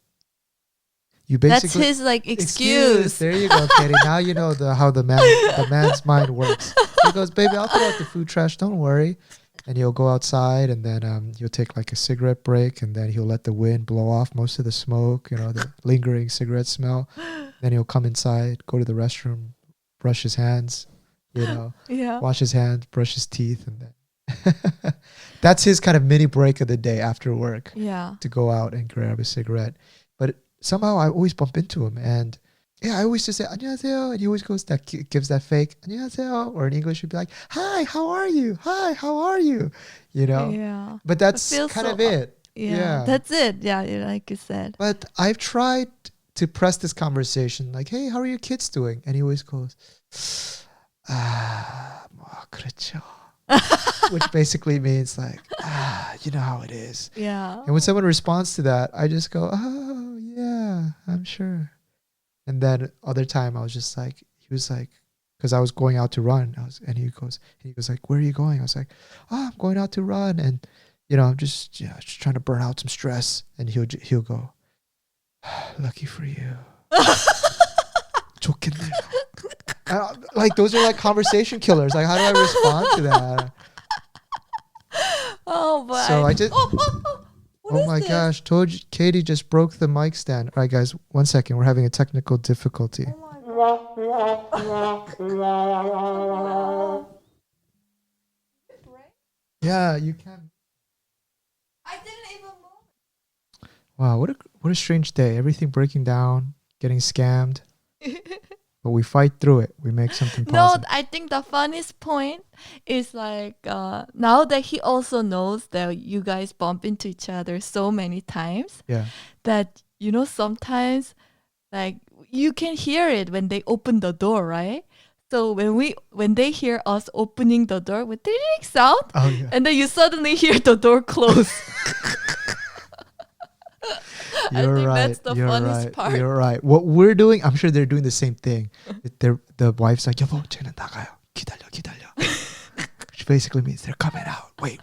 you basically, that's his like excuse. There you go, Katie. Now you know how the man's mind works. He goes, baby, I'll throw out the food trash. Don't worry. And he'll go outside, and then he'll take like a cigarette break, and then he'll let the wind blow off most of the smoke, the lingering cigarette smell. Then he'll come inside, go to the restroom, brush his hands, wash his hands, brush his teeth, and then that's his kind of mini break of the day after work. Yeah. To go out and grab a cigarette. But somehow I always bump into him, and I always just say 안녕하세요, and he always gives that fake 안녕하세요, or in English he'd be like, hi, how are you? Hi, how are you? Yeah. But that's kind of it. Yeah, that's it. Yeah, like you said. But I've tried to press this conversation, like, hey, how are your kids doing? And he always goes, 뭐 그렇죠. Which basically means like, you know how it is. Yeah. And when someone responds to that, I just go, oh yeah, I'm sure. And then other time I was just like, he was like, because I was going out to run, and he goes like, where are you going? I was like, I'm going out to run, and I'm just trying to burn out some stress. And he'll go, lucky for you. 좋겠네요. Like those are like conversation killers. Like, how do I respond to that? Oh, but so I just. Oh my gosh, told you, Katie just broke the mic stand. All right, guys, 1 second. We're having a technical difficulty. Yeah, you can. I didn't even move. Wow, what a strange day. Everything breaking down, getting scammed. But we fight through it. We make something positive. No, I think the funniest point is like now that he also knows that you guys bump into each other so many times. Yeah. That sometimes like you can hear it when they open the door, right? So when they hear us opening the door with the sound, and then you suddenly hear the door close. I think that's the funniest part. You're right. What we're doing, I'm sure they're doing the same thing. The wife's like, 여보, 쟤는 나가요. 기다려. Which basically means they're coming out. Wait.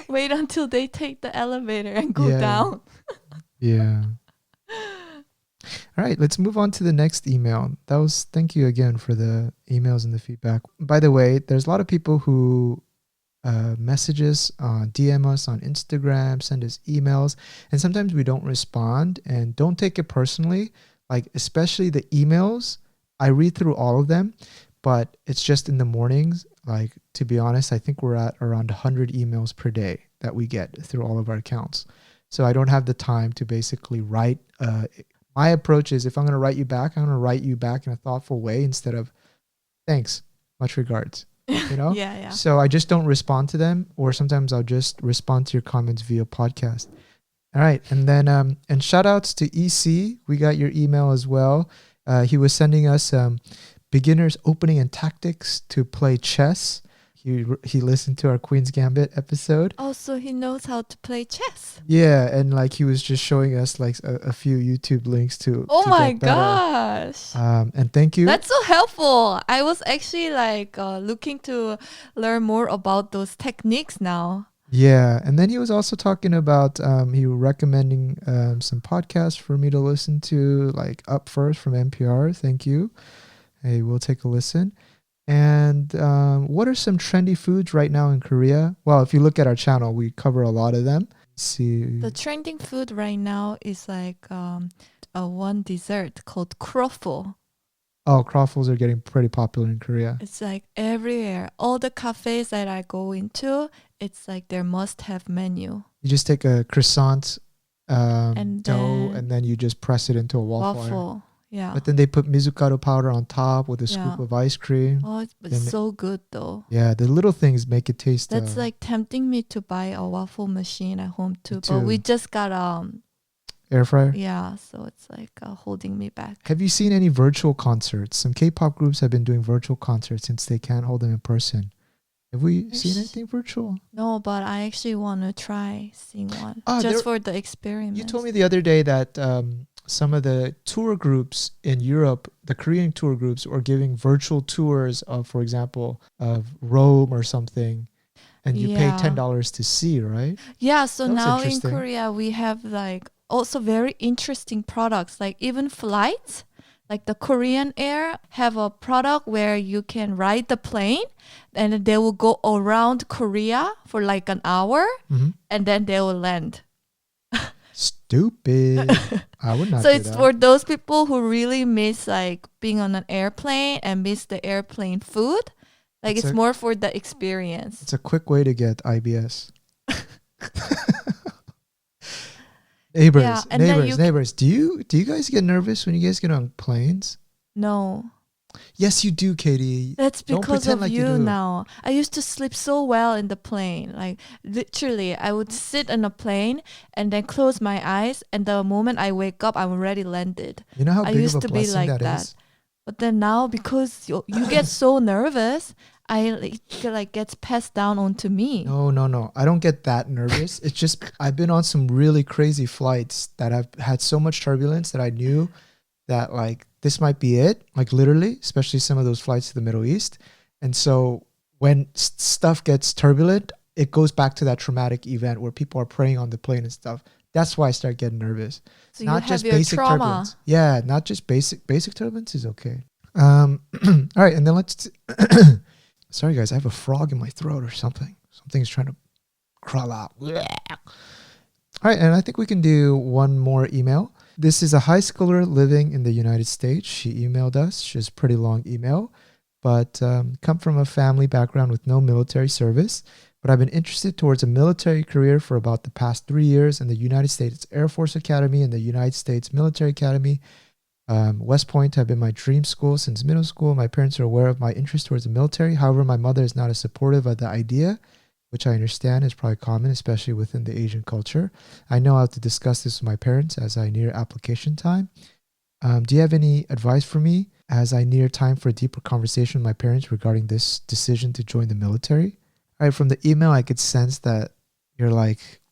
Wait until they take the elevator and go down. Yeah. All right, let's move on to the next email. Thank you again for the emails and the feedback. By the way, there's a lot of people who message us, DM us on Instagram, send us emails, and sometimes we don't respond. And don't take it personally, like especially the emails. I read through all of them, but it's just in the mornings. Like, to be honest, I think we're at around 100 emails per day that we get through all of our accounts. So I don't have the time to basically write. My approach is, if I'm going to write you back, I'm going to write you back in a thoughtful way instead of thanks, much regards. Yeah. So I just don't respond to them, or sometimes I'll just respond to your comments via podcast. All right, and then and shout outs to EC. We got your email as well. He was sending us beginners opening and tactics to play chess. He listened to our Queen's Gambit episode. Oh, so he knows how to play chess. Yeah, and like he was just showing us like a few YouTube links to. Oh to my get better. gosh! And thank you. That's so helpful. I was actually like looking to learn more about those techniques now. Yeah, and then he was also talking about he was recommending some podcasts for me to listen to, like Up First from NPR. Thank you. Hey, we'll take a listen. And what are some trendy foods right now in Korea? Well, if you look at our channel, we cover a lot of them. Let's see. The trending food right now is like one dessert called croffle. Oh, croffles are getting pretty popular in Korea. It's like everywhere. All the cafes that I go into, it's like their must-have menu. You just take a croissant and dough, and then you just press it into a waffle. Yeah. But then they put Mizukado powder on top with a Yeah. scoop of ice cream. Oh, it's Then so good though. Yeah, the little things make it taste. That's like tempting me to buy a waffle machine at home too. Me But we too. just got Air fryer. yeah, so it's like holding me back. Have you seen any virtual concerts? Some K-pop groups have been doing virtual concerts since they can't hold them in person. Have we seen anything virtual? No, but I actually want to try seeing one just for the experiment. You told me the other day that some of the tour groups in Europe, the Korean tour groups, are giving virtual tours of, for example, of Rome or something, and you pay $10 to see, right? Yeah, so now in Korea we have like also very interesting products, like even flights. Like the Korean Air have a product where you can ride the plane and they will go around Korea for like an hour and then they will land. Stupid. I would not so do it's that. for those people who really miss like being on an airplane and miss the airplane food. Like it's more for the experience. It's a quick way to get IBS. Neighbors. Do you guys get nervous when you guys get on planes? No. Yes, you do, Katie. That's because of you now. I used to sleep so well in the plane. Like literally, I would sit in a plane and then close my eyes, and the moment I wake up, I'm already landed. You know how I big used of a to be blessing like that is? But then now, because you get so nervous, it like gets passed down onto me. No. I don't get that nervous. It's just I've been on some really crazy flights that have had so much turbulence that I knew that like this might be it, like literally, especially some of those flights to the Middle East. And so when stuff gets turbulent, it goes back to that traumatic event where people are praying on the plane and stuff. That's why I start getting nervous. So not you have just your basic trauma. Turbulence. Yeah, not just basic turbulence is okay. All right, and then let's sorry guys, I have a frog in my throat or something. Something's trying to crawl out. All right, and I think we can do one more email. This is a high schooler living in the United States. She emailed us. She has a pretty long email, but come from a family background with no military service. But I've been interested towards a military career for about the past 3 years in the United States Air Force Academy and the United States Military Academy. West Point have been my dream school since middle school. My parents are aware of my interest towards the military. However, my mother is not as supportive of the idea, which I understand is probably common, especially within the Asian culture. I know I have to discuss this with my parents as I near application time. Do you have any advice for me as I near time for a deeper conversation with my parents regarding this decision to join the military? All right, from the email, I could sense that you're like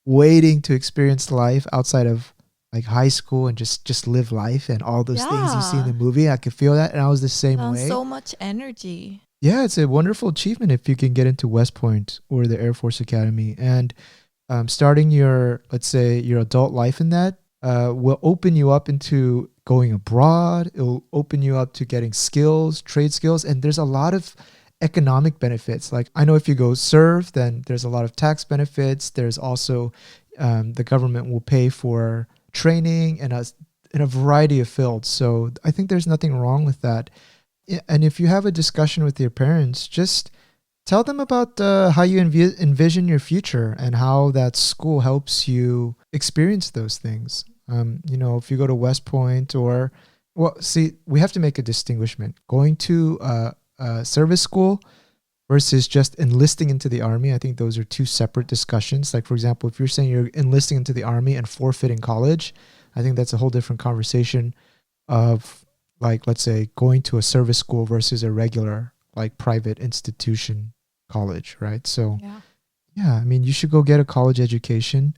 waiting to experience life outside of like high school and just live life and all those things you see in the movie. I could feel that, and I was the same way. So much energy. Yeah, it's a wonderful achievement if you can get into West Point or the Air Force Academy. And starting your, let's say, your adult life in that will open you up into going abroad. It'll open you up to getting skills, trade skills, and there's a lot of economic benefits. Like I know if you go serve, then there's a lot of tax benefits. There's also the government will pay for training in a variety of fields. So I think there's nothing wrong with that. And if you have a discussion with your parents, just tell them about how you envision your future and how that school helps you experience those things. If you go to West Point we have to make a distinguishment. Going to a service school versus just enlisting into the army, I think those are two separate discussions. Like, for example, if you're saying you're enlisting into the army and forfeiting college, I think that's a whole different conversation of, like, let's say, going to a service school versus a regular, like, private institution college, right? So, yeah, I mean, you should go get a college education.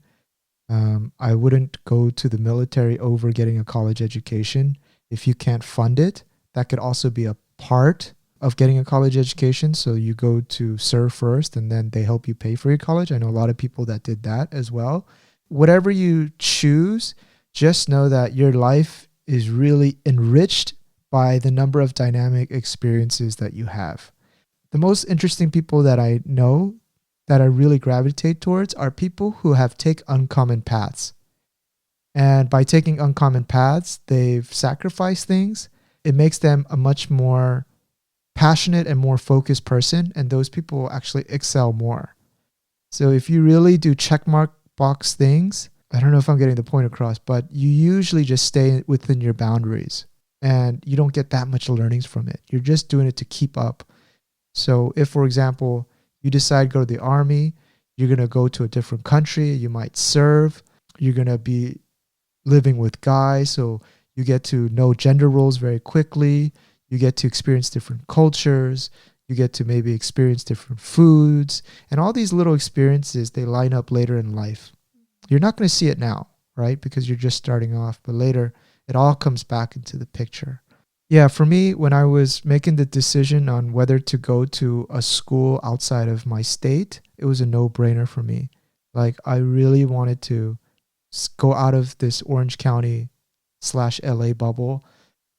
I wouldn't go to the military over getting a college education. If you can't fund it, that could also be a part of getting a college education. So you go to serve first and then they help you pay for your college. I know a lot of people that did that as well. Whatever you choose, just know that your life is really enriched by the number of dynamic experiences that you have. The most interesting people that I know that I really gravitate towards are people who have taken uncommon paths. And by taking uncommon paths, they've sacrificed things. It makes them a much more passionate and more focused person, and those people will actually excel more. So if you really do checkmark box things, I don't know if I'm getting the point across, but you usually just stay within your boundaries. and you don't get that much learnings from it. You're just doing it to keep up. So if, for example, you decide to go to the army, you're going to go to a different country, you might serve, you're going to be living with guys, so you get to know gender roles very quickly, you get to experience different cultures, you get to maybe experience different foods, and all these little experiences, they line up later in life. You're not going to see it now, right? Because you're just starting off, but later it all comes back into the picture. Yeah, for me, when I was making the decision on whether to go to a school outside of my state, it was a no-brainer for me. Like, I really wanted to go out of this Orange County / LA bubble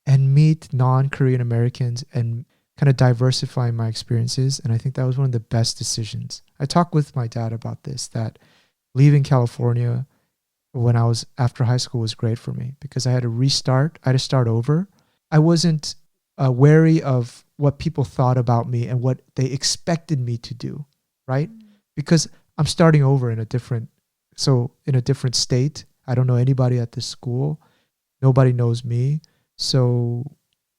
and meet non-Korean Americans and kind of diversify my experiences. And I think that was one of the best decisions. I talked with my dad about this, that leaving California when I was after high school was great for me because I had to restart. I had to start over. I wasn't wary of what people thought about me and what they expected me to do, right? Because I'm starting over in a different state. I don't know anybody at this school. Nobody knows me. So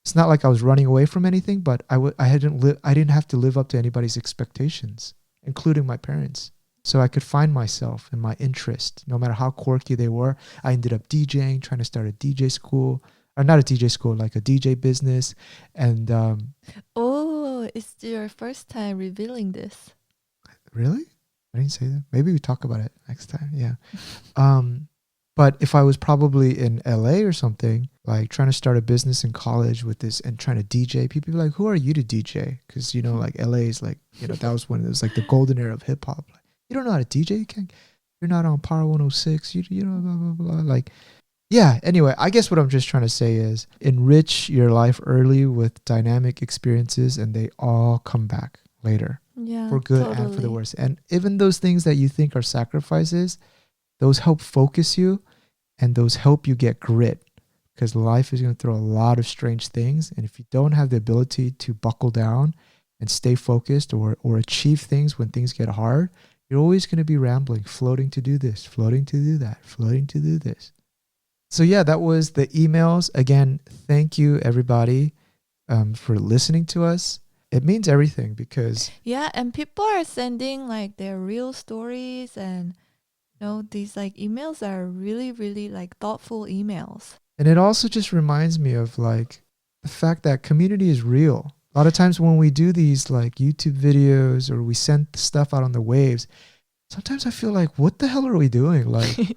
it's not like I was running away from anything, but I didn't have to live up to anybody's expectations, including my parents. So I could find myself and my interest, no matter how quirky they were. I ended up DJing, trying to start a DJ school. Or not a DJ school, like a DJ business. And it's your first time revealing this. Really? I didn't say that. Maybe we talk about it next time. Yeah. But if I was probably in LA or something, like trying to start a business in college with this and trying to DJ, people be like, who are you to DJ? Because, like LA is like, that was when it was like the golden era of hip hop. Like, you don't know how to DJ? You're not on Power 106. You know, blah, blah, blah. Like, yeah, anyway, I guess what I'm just trying to say is enrich your life early with dynamic experiences and they all come back later. Yeah, for good and for the worse. And even those things that you think are sacrifices, those help focus you and those help you get grit because life is going to throw a lot of strange things. And if you don't have the ability to buckle down and stay focused or achieve things when things get hard, you're always going to be rambling, floating to do this, floating to do that, floating to do this. So yeah, that was the emails. Again, thank you everybody for listening to us. It means everything because... Yeah, and people are sending like their real stories and these like emails are really, really like thoughtful emails. And it also just reminds me of like the fact that community is real. A lot of times when we do these like YouTube videos or we send stuff out on the waves, sometimes I feel like, what the hell are we doing? Like...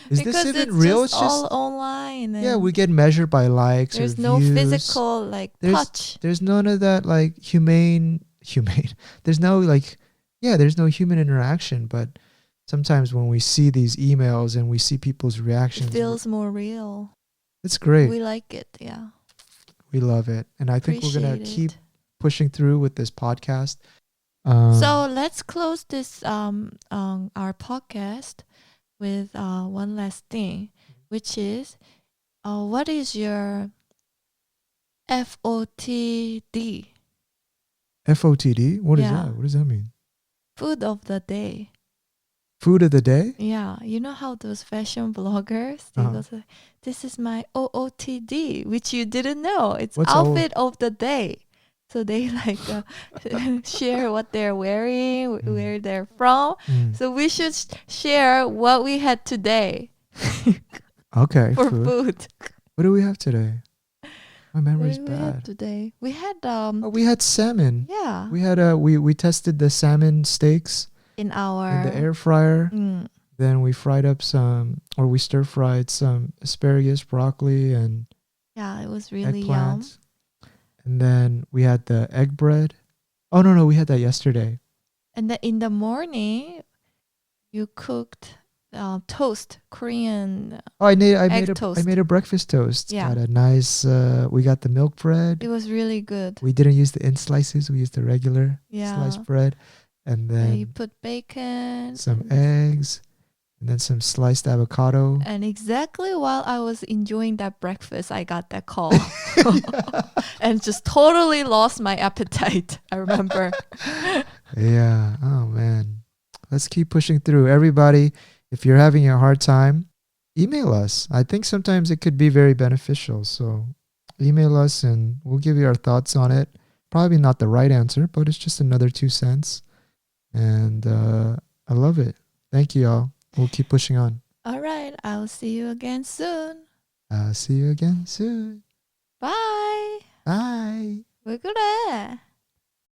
Is because this even real? It's just all online. Yeah, we get measured by likes. There's or no views. physical touch. There's none of that like humane. There's no there's no human interaction. But sometimes when we see these emails and we see people's reactions, it feels more real. It's great. We like it. Yeah, we love it, and I think we're gonna keep pushing through with this podcast. So let's close this our podcast with one last thing, which is what is your FOTD? FOTD? What is that? What does that mean? Food of the day. Food of the day? Yeah. You know how those fashion bloggers, they go to, this is my OOTD, which you didn't know. It's What's outfit of the day. So they like share what they're wearing, where they're from. So we should share what we had today. Okay. For food. What do we have today? My memory's bad. Today we had we had salmon. Yeah. We had we tested the salmon steaks in the air fryer. Then we fried up we stir fried some asparagus, broccoli, and it was really eggplant. Yum. And then we had the egg bread. Oh, no, we had that yesterday. And then in the morning, you cooked toast, Korean I made a breakfast toast. Yeah. Got a nice, we got the milk bread. It was really good. We didn't use the in slices. We used the regular sliced bread. And then you put bacon. Some eggs. And then some sliced avocado. And exactly while I was enjoying that breakfast, I got that call. And just totally lost my appetite, I remember. Yeah. Oh, man. Let's keep pushing through. Everybody, if you're having a hard time, email us. I think sometimes it could be very beneficial. So email us and we'll give you our thoughts on it. Probably not the right answer, but it's just another 2 cents. And I love it. Thank you, y'all. We'll keep pushing on. All right. I'll see you again soon. See you again soon. Bye. Bye. 왜 그래?